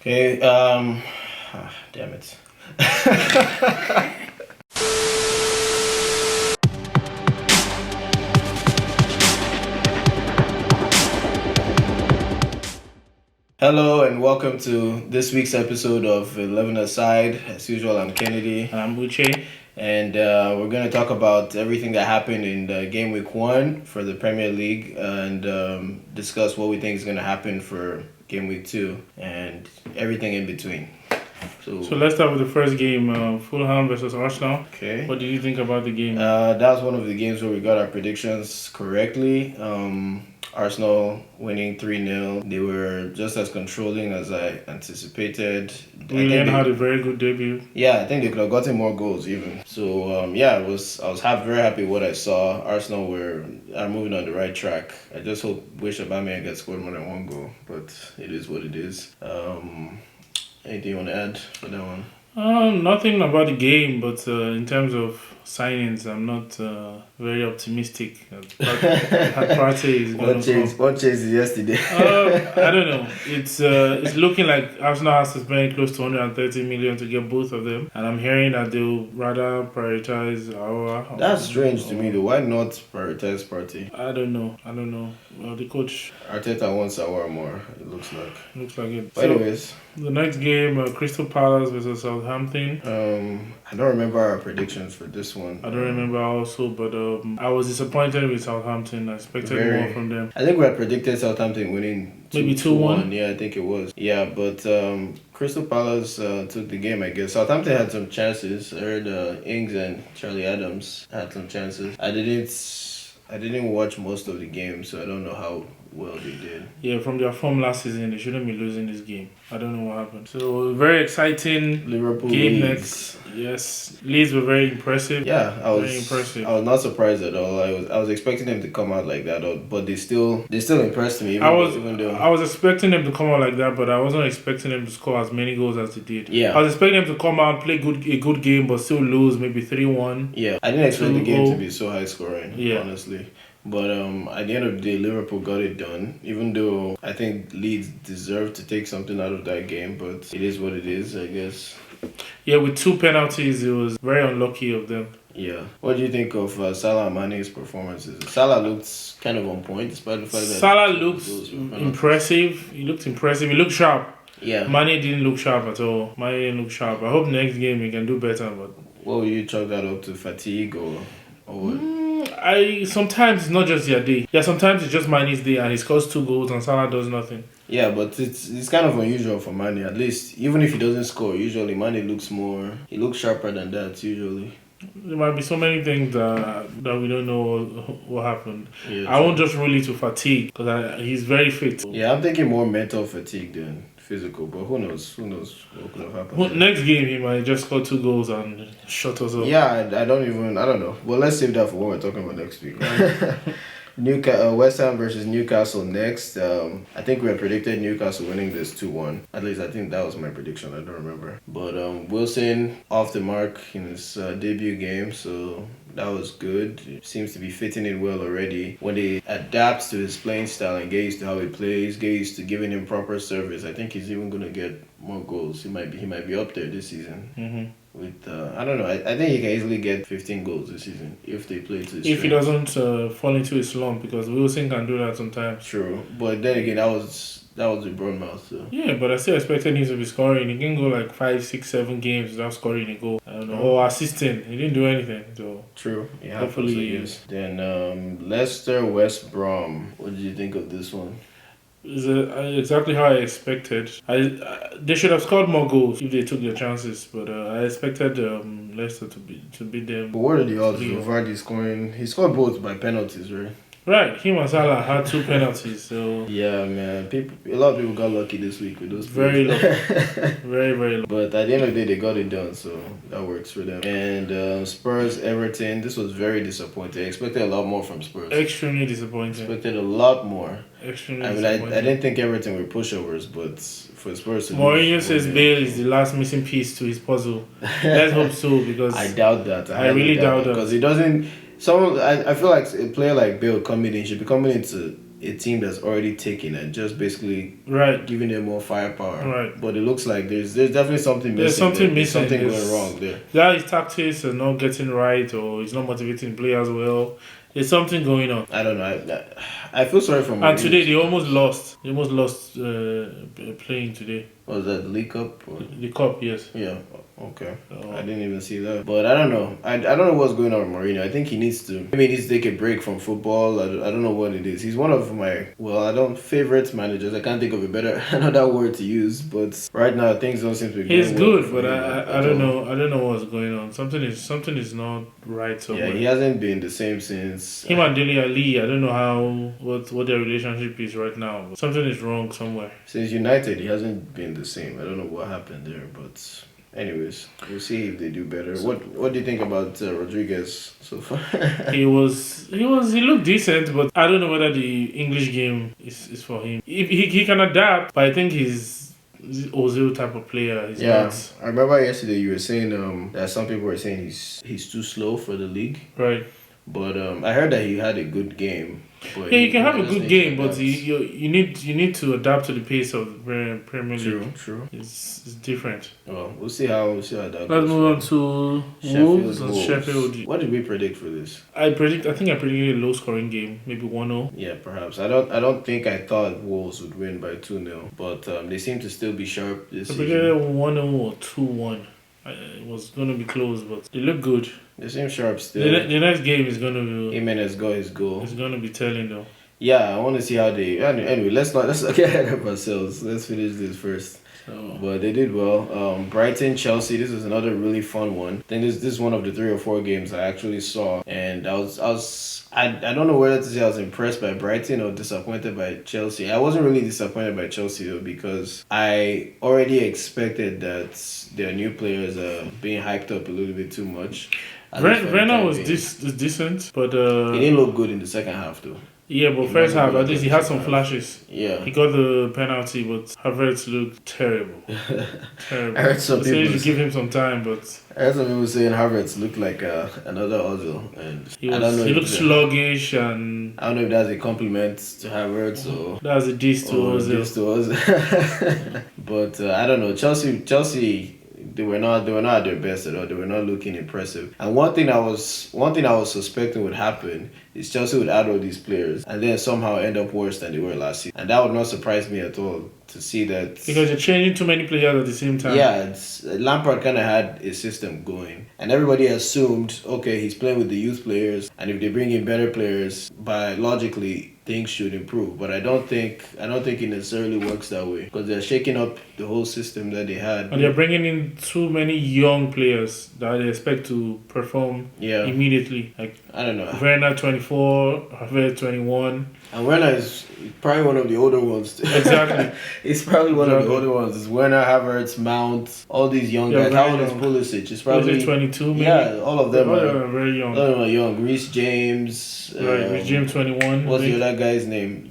Okay, damn it. Hello and welcome to this week's episode of 11 Aside. As usual, I'm Kennedy. And I'm Uche. And we're going to talk about everything that happened in the game week 1 for the Premier League and discuss what we think is going to happen for game week 2 and everything in between. So let's start with the first game, Fulham versus Arsenal. Okay. What did you think about the game? That was one of the games where we got our predictions correctly. Arsenal winning 3-0. They were just as controlling as I anticipated. Willian had a very good debut. Yeah, I think they could have gotten more goals even. So I was very happy with what I saw. Arsenal are moving on the right track. I just wish Aubameyang had scored more than one goal, but it is what it is. Anything you want to add for that one? Nothing about the game, but in terms of signings, I'm not very optimistic. What changed yesterday? I don't know. It's looking like Arsenal has to spend close to 130 million to get both of them, and I'm hearing that they'll rather prioritize our. That's strange to me though. Why not prioritize Partey? I don't know. Well, the coach Arteta wants Aouar more. It looks like. Looks like it. But anyways, the next game, Crystal Palace versus Southampton. I don't remember our predictions for this one. I don't remember also, but I was disappointed with Southampton. I expected more from them. I think we had predicted Southampton winning maybe 2-1. Yeah, I think it was. Yeah, but Crystal Palace took the game, I guess. Southampton had some chances. I heard Ings and Charlie Adams had some chances. I didn't watch most of the game, so I don't know how well they did. Yeah, from their form last season, they shouldn't be losing this game. I don't know what happened. So, very exciting Liverpool game Leeds. next. Yes, Leeds were very impressive. Yeah, very impressive. I was not surprised at all. I was expecting them to come out like that, but they still impressed me. I was expecting them to come out like that, but I wasn't expecting them to score as many goals as they did. Yeah, I was expecting them to come out and play a good game, but still lose maybe 3-1. Yeah, I didn't expect the game to be so high scoring. Yeah, honestly. But at the end of the day, Liverpool got it done. Even though I think Leeds deserved to take something out of that game, but it is what it is, I guess. Yeah, with 2 penalties, it was very unlucky of them. Yeah. What do you think of Salah and Mane's performances? Salah looked kind of on point, despite the fact that Salah looked impressive. He looked impressive. He looked sharp. Yeah. Mane didn't look sharp at all. Mane didn't look sharp. I hope next game he can do better. But what will you chalk that up to? Fatigue or what? Sometimes it's not just their day. Yeah, sometimes it's just Mane's day and he scores 2 goals and Salah does nothing. Yeah, but it's kind of unusual for Mane. At least, even if he doesn't score, usually Mane he looks sharper than that usually. There might be so many things that we don't know what happened. Yeah, I won't just rule it to fatigue because he's very fit. Yeah, I'm thinking more mental fatigue than physical, but who knows what could have happened. Next game he might just score 2 goals and shut us up. Yeah, I don't know. Well, let's save that for what we're talking about next week. West Ham versus Newcastle next. I think we had predicted Newcastle winning this 2-1. At least I think that was my prediction. I don't remember. But Wilson off the mark in his debut game, so that was good. He seems to be fitting in well already. When he adapts to his playing style and get used to how he plays, get used to giving him proper service, I think he's even going to get more goals. He might be up there this season. Mm-hmm. With I don't know. I think he can easily get 15 goals this season if they play to his If he doesn't fall into a slump, because Wilson can do that sometimes. True, but then again, that was with Bournemouth. So. Yeah, but I still expected him to be scoring. He can go like 5, 6, 7 games without scoring a goal. I don't know. Or assisting. He didn't do anything. So true. Yeah, hopefully he is. Then Leicester West Brom. What did you think of this one? Is exactly how I expected. They should have scored more goals if they took their chances, but I expected Leicester to beat them. But what are the odds of Vardy scoring? He scored both by penalties, right? Right, him and Salah had 2 penalties, so yeah, man. A lot of people got lucky this week with those. Very lucky, very lucky. But at the end of the day, they got it done, so that works for them. And Spurs Everton. This was very disappointing. I expected a lot more from Spurs. Extremely disappointing. Expected a lot more. Extremely I didn't think Everton were pushovers, but for Spurs to Mourinho says Bale is the last missing piece to his puzzle. Let's hope so, because I doubt that. I really doubt that because he doesn't. I feel like a player like Bale coming in should be coming in to a team that's already taken and just basically Right. giving them more firepower. Right. But it looks like there's definitely something missing. There's something there. missing. There's something going wrong there. Yeah, his tactics are not getting right, or he's not motivating players well. There's something going on. I don't know. I feel sorry for Mourinho. And today they almost lost. They almost lost playing today. Was that the League Cup? Or? The cup, yes. Yeah. Okay. I didn't even see that. But I don't know. I don't know what's going on with Mourinho. I think he needs to take a break from football. I don't know what it is. He's one of my favorite managers. I can't think of another word to use. But right now things don't seem to be He's going good, well but I don't know. I don't know what's going on. Something is not right somewhere. Yeah, he hasn't been the same since him and Dele Alli. I don't know what their relationship is right now. But something is wrong somewhere. Since United, he hasn't been the same. I don't know what happened there, but anyways, we'll see if they do better. What do you think about Rodriguez so far? He looked decent, but I don't know whether the English game is for him. He can adapt, but I think he's Ozil type of player. He's not. I remember yesterday you were saying that some people were saying he's too slow for the league. Right. But I heard that he had a good game. But yeah, you can have a good game, but you need to adapt to the pace of the Premier League. True. It's different. Well, we'll see how that goes. Let's move on to Wolves and Sheffield. What did we predict for this? I think I predicted a low scoring game, maybe 1-0. Yeah, perhaps. I don't think I thought Wolves would win by 2-0, but they seem to still be sharp this season. I predicted 1-0 or 2-1. It was going to be close, but they look good. They seem sharp still. The next game is going to be... Jimenez got his goal. It's going to be telling though. Yeah, I want to see how they... Anyway, let's not get ahead of ourselves. Let's finish this first. So, But they did well. Brighton, Chelsea, this was another really fun one. I think this is one of the 3 or 4 games I actually saw. And I don't know whether to say I was impressed by Brighton or disappointed by Chelsea. I wasn't really disappointed by Chelsea though, because I already expected that their new players are being hyped up a little bit too much. Brenner was decent, but... he didn't look good in the second half though. Yeah, but first half, at least he had some flashes. Yeah. He got the penalty, but Havertz looked terrible. Terrible. I heard some people you give him some time, but... I heard some people saying Havertz looked like another Ozil, and he looked sluggish, and I don't know if that's a compliment to Havertz or that's a diss to Ozil. But I don't know. Chelsea. They were not at their best at all. They were not looking impressive. And one thing I was suspecting would happen is Chelsea would add all these players and then somehow end up worse than they were last season. And that would not surprise me at all to see that. Because you're changing too many players at the same time. Yeah, Lampard kind of had a system going. And everybody assumed, okay, he's playing with the youth players. And if they bring in better players, biologically, things should improve. But I don't think it necessarily works that way. Because they're shaking up the whole system that they had. And they're bringing in too many young players that they expect to perform immediately. Like, I don't know. Werner 24, Havertz 21. And Werner is probably one of the older ones. Exactly. He's probably one of the older ones. It's Werner, Havertz, Mount, all these young guys. How old is Pulisic? It's probably 22 maybe? Yeah, all of them are very young. All of them are young. Reece James. Reece James 21. What's the other guy's name?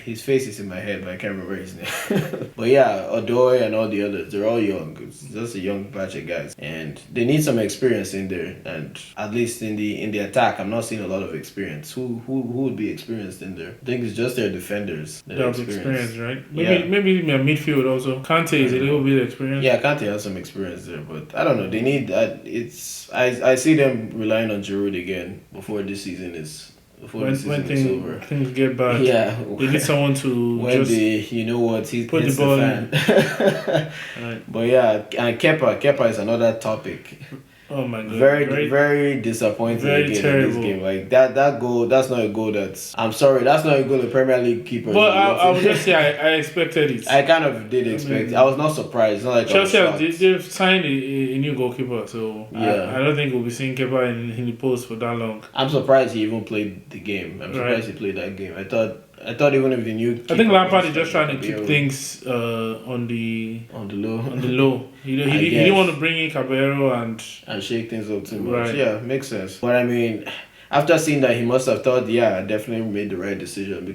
His face is in my head, but I can't remember his name. But yeah, Odoi and all the others, they're all young. It's just a young batch of guys. And they need some experience in there. And at least in the attack, I'm not seeing a lot of experience. Who would be experienced in there? I think it's just their defenders. That have experience, right? Maybe in midfield also. Kante is a little bit experienced. Yeah, Kante has some experience there, but I don't know. They need I see them relying on Giroud again before this season is. When things get bad, they need someone to he put hits the ball the fan. Right. But yeah, and Kepa is another topic. Oh my god! Very disappointing very again terrible. in this game. Like that goal, that's not a goal. That's not a goal the Premier League keeper. But I would just say I expected it. I kind of did expect it. I was not surprised. It's not like Chelsea they've signed a new goalkeeper, so I don't think we'll be seeing Kepa in the post for that long. I'm surprised he even played the game. I'm surprised he played that game. I thought even if the new I think Lampard is just trying to keep things on the low. He didn't want to bring in Caballero and shake things up too much. Right. Yeah, makes sense. But I mean, after seeing that, he must have thought, I definitely made the right decision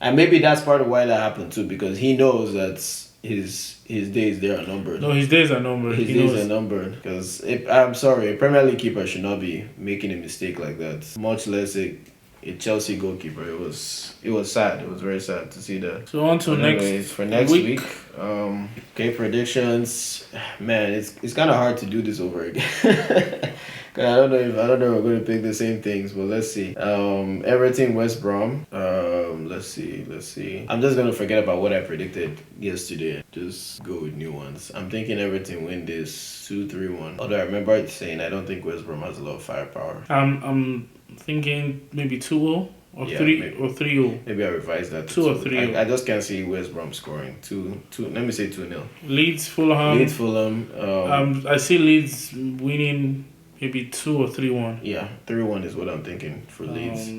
and maybe that's part of why that happened too, because he knows that his days there are numbered. No, his days are numbered. His days are numbered. Because I'm sorry, a Premier League keeper should not be making a mistake like that. Much less a a Chelsea goalkeeper. It was sad. It was very sad to see that. So on to For next week. Okay, predictions. Man, it's kind of hard to do this over again. I don't know if we're going to pick the same things, but let's see. Everton, West Brom. Let's see. I'm just gonna forget about what I predicted yesterday. Just go with new ones. I'm thinking Everton win this 2-3-1. Although I remember saying I don't think West Brom has a lot of firepower. I'm thinking maybe 2-0 or 3-0. Maybe I revised that. 2 or 3. I just can't see West Brom scoring. 2. Let me say 2-0. Leeds, Fulham. I see Leeds winning maybe 2 or 3-1. Yeah, 3-1 is what I'm thinking for Leeds.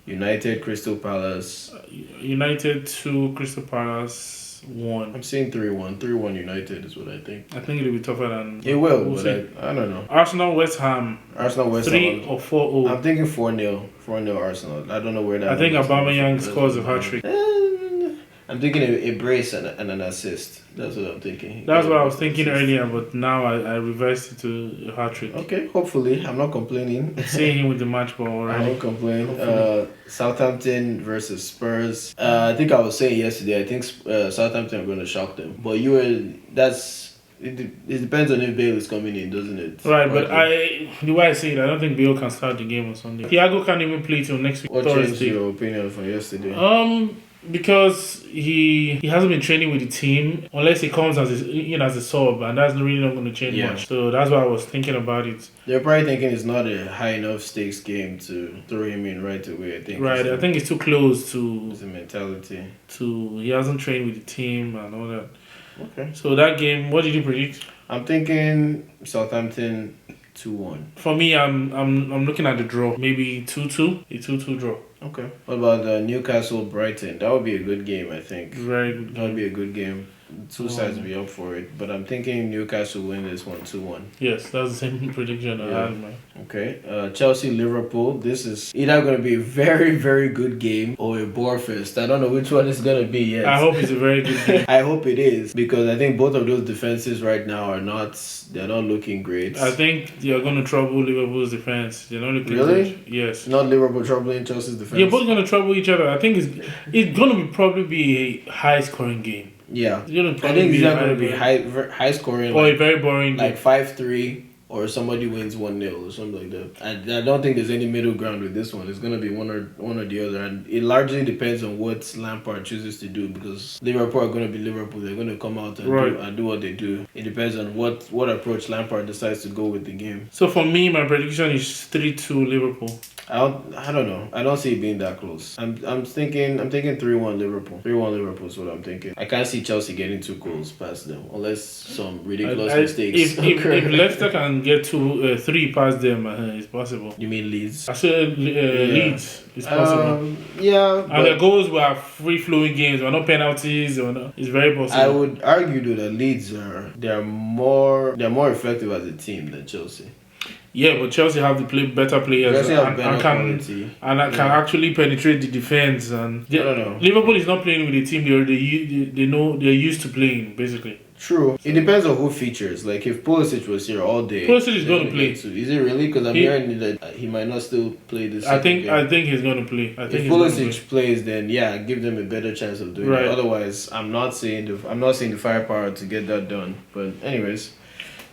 United, Crystal Palace. United 2, Crystal Palace 1. I'm saying 3-1. 3-1 United is what I think. I think it'll be tougher than... It will, but I don't know. Arsenal, West Ham. 3 or 4-0. I'm thinking 4-0. 4-0 Arsenal. I don't know where that... I think Aubameyang scores a hat-trick. I'm thinking a brace and an assist. That's what I'm thinking. That's what I was thinking earlier, but now I reversed it to a hat-trick. Okay, hopefully. I'm not complaining. Seeing him with the match ball already. I don't complain. Southampton versus Spurs. I think I was saying yesterday, I think Southampton are going to shock them. But it depends on if Bale is coming in, doesn't it? Right, but the way I see it, I don't think Bale can start the game on Sunday. Thiago can't even play till next week. What changed your opinion from yesterday? Because he hasn't been training with the team unless he comes as a sub, and that's really not going to change much. So that's why I was thinking about it. They're probably thinking it's not a high enough stakes game to throw him in right away. I think. Right, I think it's too close to. It's a mentality. He hasn't trained with the team and all that. Okay. So that game, what did you predict? I'm thinking Southampton 2-1. For me, I'm looking at the draw. Maybe 2-2. A 2-2 draw. Okay. What about Newcastle Brighton? That would be a good game, I think. Very good game. That would be a good game. Two sides will be up for it, but I'm thinking Newcastle win this one 2-1. Yes, that's the same prediction I had, man. Okay. Chelsea Liverpool. This is either going to be a very, very good game or a bore fest. I don't know which one it's going to be yet. I hope it's a very good game. I hope it is, because I think both of those defenses right now they're not looking great. I think you're going to trouble Liverpool's defense. They're not looking really good. Yes. Not Liverpool troubling Chelsea's defense. You're both going to trouble each other. I think it's going to probably be a high scoring game. Yeah, I think it's not going to be high scoring or a very boring like 5-3 or somebody wins 1-0 or something like that. I don't think there's any middle ground with this one. It's going to be one or the other, and it largely depends on what Lampard chooses to do, because Liverpool are going to be Liverpool. They're going to come out and do what they do. It depends on what approach Lampard decides to go with the game. So for me, my prediction is 3-2 Liverpool. I don't know. I don't see it being that close. I'm thinking 3-1 Liverpool. 3-1 Liverpool is what I'm thinking. I can't see Chelsea getting 2 goals past them unless some ridiculous mistakes. If Leicester can get 3 past them, it's possible. You mean Leeds? I said Leeds. It's possible. Yeah. And the goals were free flowing games, or no penalties, or no. It's very possible. I would argue though that Leeds they're more effective as a team than Chelsea. Yeah, but Chelsea have to better players. Chelsea have better quality. And can actually penetrate the defense. And I don't know. Liverpool is not playing with the team they know they're used to playing, basically. True. It depends on who features. Like if Pulisic was here all day, Pulisic is going to play. Is it really? Because I'm hearing that he might not still play this. I think he's going to play. If Pulisic plays, then give them a better chance of doing it. Otherwise, I'm not seeing the firepower to get that done. But anyways,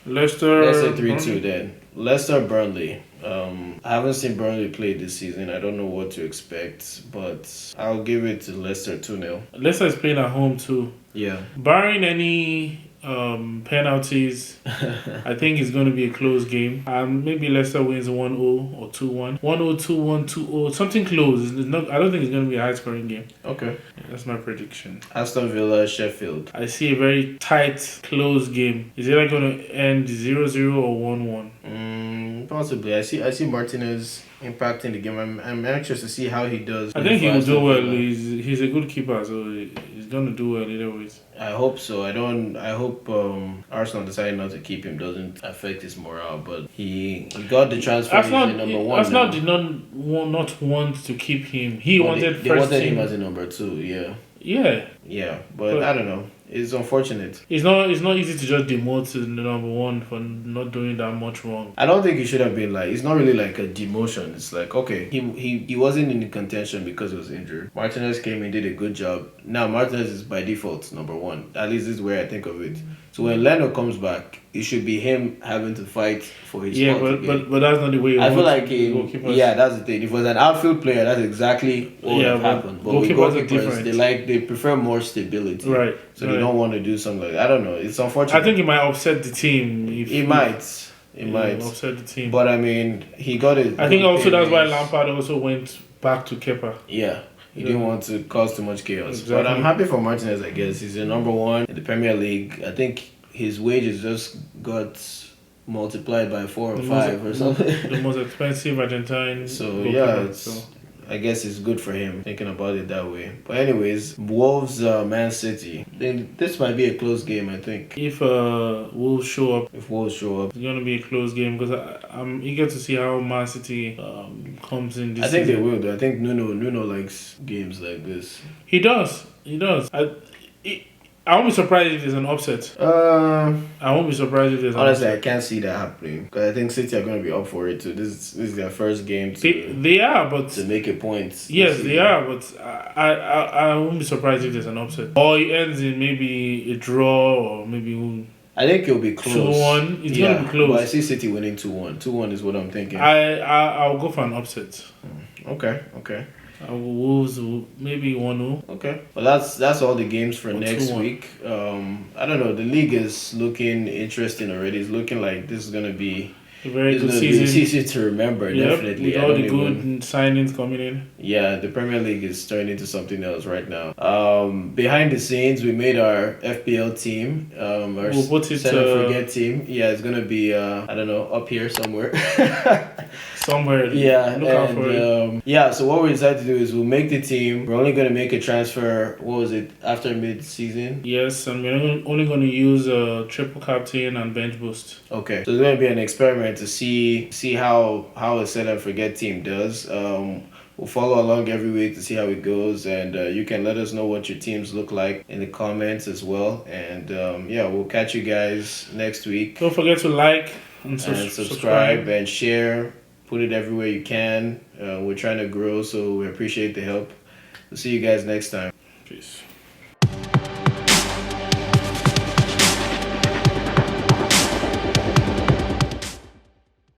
Leicester 3-2 then. Leicester Burnley. I haven't seen Burnley play this season. I don't know what to expect, but I'll give it to Leicester 2-0. Leicester is playing at home too. Yeah. Barring any penalties, I think it's going to be a close game. Maybe Leicester wins 1-0 or 2-1. 1-0, 2-1, 2-0. Something close. I don't think it's going to be a high scoring game. Okay. That's my prediction. Aston Villa, Sheffield. I see a very tight, close game. Is it going to end 0-0 or 1-1? Possibly. I see Martinez impacting the game. I'm anxious to see how he does. I think he will do well. He's a good keeper, so he's going to do well either ways. I hope so. I hope Arsenal deciding not to keep him doesn't affect his morale. But he got the transfer. Number 1. Arsenal did not want to keep him. They wanted him as a number 2. Yeah. Yeah. Yeah, but I don't know. It's unfortunate. It's not easy to just demote to the number one for not doing that much wrong. I don't think it should have been like, it's not really like a demotion. It's like, okay, he wasn't in contention because he was injured. Martinez came and did a good job. Now Martinez is by default number one. At least this is where I think of it. So when Leno comes back, it should be him having to fight for his spot again. But that's not the way you I feel like goalkeepers. that's the thing. If it was an outfield player, that's exactly what would have happened. But with goalkeepers, they prefer more stability. Right. So they don't want to do something like that. I don't know. It's unfortunate. I think it might upset the team. It might. It might upset the team. But I mean, he got it. I think also that's why Lampard also went back to Kepa. Yeah. He didn't want to cause too much chaos. Exactly. But I'm happy for Martinez, I guess. He's the number one in the Premier League. I think his wages just got multiplied by 4 or 5 or something. The most expensive Argentine. So yeah, I guess it's good for him thinking about it that way. But anyways, Wolves, Man City. Then this might be a close game, I think. If Wolves show up, it's gonna be a close game because I'm eager to see how Man City comes in this I think season. they will though. I think Nuno likes games like this. He does. I won't be surprised if there's an upset. I won't be surprised if there's an honestly, upset. I can't see that happening because I think City are going to be up for it too. This is their first game They are, but to make a point. yes, they are, but I won't be surprised if there's an upset. Or it ends in maybe a draw or maybe I think it'll be close. 2-1. It's gonna be close. But I see City winning 2-1. 2-1 is what I'm thinking. I'll go for an upset. Okay. Wolves maybe 1-0. Okay. Well, that's all the games for next 2-1. week. I don't know. The league is looking interesting already. It's looking like this is gonna be a very good season. Be a season to remember. Yep, Definitely. with all the good signings coming in. Yeah, the Premier League is turning into something else right now. Behind the scenes, we made our FPL team. We'll put it Set and Forget team. Yeah, it's gonna be I don't know, up here somewhere. Somewhere. Yeah, look out for it. Yeah. So what we decided to do is we'll make the team. We're only gonna make a transfer. What was it after mid-season? Yes, and we're only gonna use a triple captain and bench boost. Okay, so it's gonna be an experiment to see how a Set and Forget team does. We'll follow along every week to see how it goes, and you can let us know what your teams look like in the comments as well. And we'll catch you guys next week. Don't forget to like and subscribe and share. Put it everywhere you can. We're trying to grow, so we appreciate the help. We'll see you guys next time. Peace.